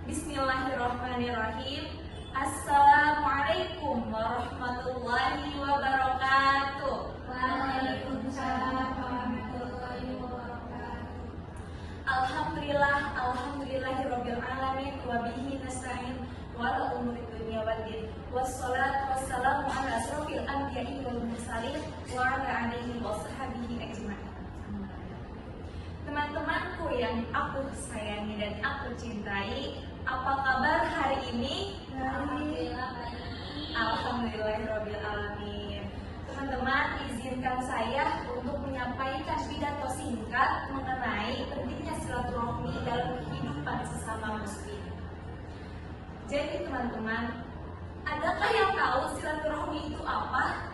Bismillahirrahmanirrahim. Assalamualaikum warahmatullahi wabarakatuh. Waalaikumsalam warahmatullahi wabarakatuh. Alhamdulillahirabbil alamin wa bihi nasta'in wa ala umuri dunya waddin. Wassalatu wassalamu ala asrofil anbiya'i wal mursalin wa ala alihi wa sahbihi ajma'in. Teman-temanku yang aku sayangi dan aku cintai, apa kabar hari ini? Alhamdulillahirabbil alamin. Teman-teman, izinkan saya untuk menyampaikan pidato singkat mengenai pentingnya silaturahmi dalam kehidupan sesama muslim. Jadi teman-teman, adakah yang tahu silaturahmi itu apa?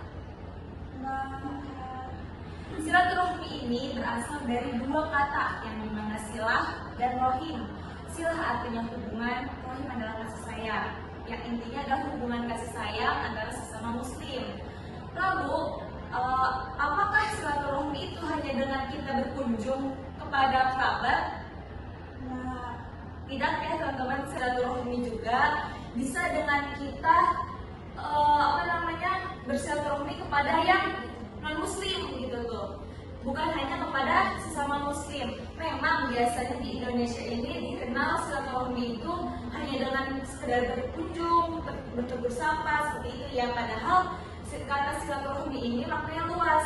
Silaturahmi ini berasal dari dua kata yang dimana silah dan rohim. Silah artinya hubungan, rohim adalah kasih sayang. Yang intinya adalah hubungan kasih sayang antara sesama muslim. Lalu, apakah silaturahmi itu hanya dengan kita berkunjung kepada kerabat? Tidak ya teman-teman, silaturahmi juga bisa dengan kita bersilaturahmi kepada yang non muslim gitu tuh. Bukan hanya kepada sesama muslim. Memang biasanya di Indonesia ini dikenal silaturahmi itu hanya dengan sekedar berkunjung, bertegur sapa seperti itu ya. Padahal kata silaturahmi ini maknanya luas.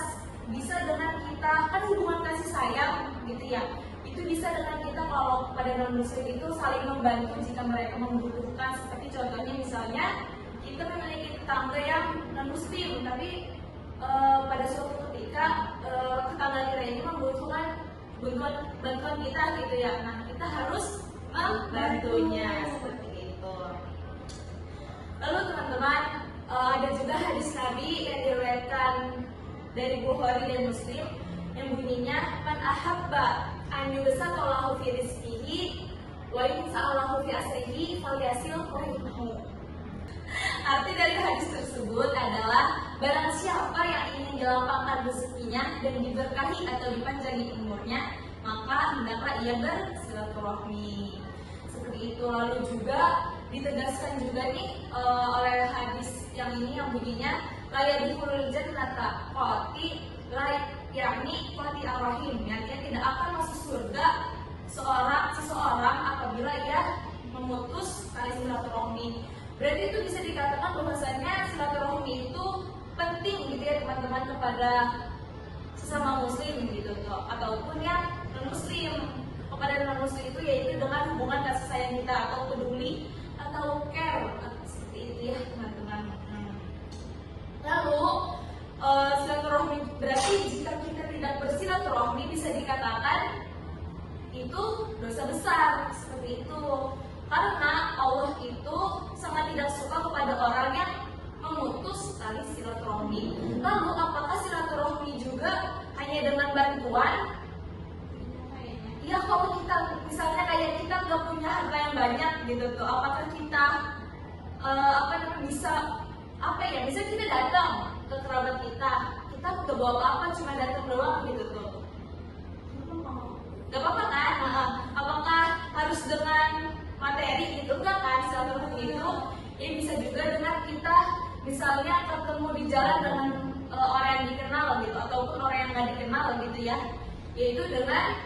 Bisa dengan kita, kan hubungan kasih sayang gitu ya. Itu bisa dengan kita kalau pada non muslim itu saling membantu jika mereka membutuhkan. Seperti contohnya misalnya kita memiliki tetangga yang non muslim, tapi pada suatu ketika tetangga kita ini membutuhkan bantuan kita gitu ya. Nah, kita harus membantunya seperti itu. Lalu teman-teman, ada juga hadis Nabi yang diriwayatkan dari Bukhari dan Muslim yang bunyinya man ahabba an yubsatallahu fi rizqihi wa yus'alahu fi asrihi falyasil rahimahu. Arti dari hadis tersebut adalah barang siapa yang ingin dilapangkan rezekinya dan diberkahi atau dipanjangi umurnya, maka hendaklah ia bersilaturahmi. Seperti itu. Lalu juga ditegaskan juga nih oleh hadis yang ini yang bunyinya la yadkhulul jannata qati la yakni qati ar-rahim, artinya tidak akan masuk surga seseorang apabila ia memutus tali silaturahmi. Berarti itu bisa dikatakan bahwasanya silaturahmi itu penting gitu ya teman-teman kepada sesama muslim gitu tuh, ataupun yang non muslim. Kepada non muslim itu yaitu dengan hubungan kasih sayang kita atau peduli atau care seperti itu ya teman-teman. Lalu silaturahmi berarti jika kita tidak bersilaturahmi bisa dikatakan itu dosa besar seperti itu. Karena Allah itu sangat tidak suka kepada orang yang memutus tali silaturahmi. Lalu apakah silaturahmi juga hanya dengan bantuan? Ya, kalau kita misalnya kayak kita nggak punya harta yang banyak gitu tuh, apakah kita bisa kita datang ke kerabat kita nggak bawa apa-apa, cuma datang doang gitu tuh, nggak apa-apa kan? Apakah harus dengan materi gitu? Enggak kan? Silaturahmi itu ya bisa juga dengan kita misalnya ketemu di jalan dengan orang yang dikenal gitu, ataupun orang yang nggak dikenal gitu ya, yaitu dengan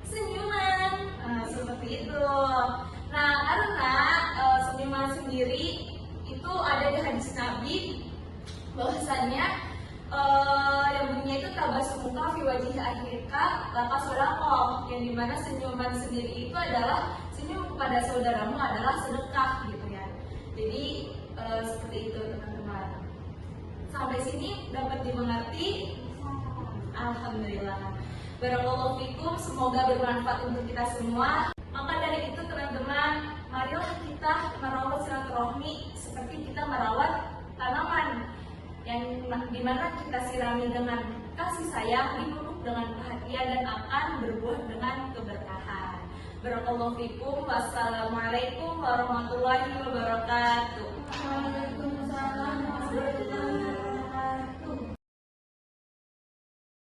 senyuman. Seperti itu. Nah, karena senyuman sendiri itu ada di hadis Nabi bahwasannya yang bunyinya itu tabasumuka fi wajhi akhika laka sodaqah, yang dimana senyuman sendiri itu adalah senyum kepada saudaramu adalah sedekah gitu ya. Jadi seperti itu teman-teman. Sampai sini dapat dimengerti? Alhamdulillah. Barakallahu fikum, semoga bermanfaat untuk kita semua. Maka dari itu teman-teman, marilah kita merawat silaturahmi seperti kita merawat tanaman yang dimana kita sirami dengan kasih sayang, dipeluk dengan perhatian dan akan berbuah dengan keberkahan. Barakallahu fikum. Wassalamualaikum warahmatullahi wabarakatuh. Waalaikumsalam warahmatullahi wabarakatuh.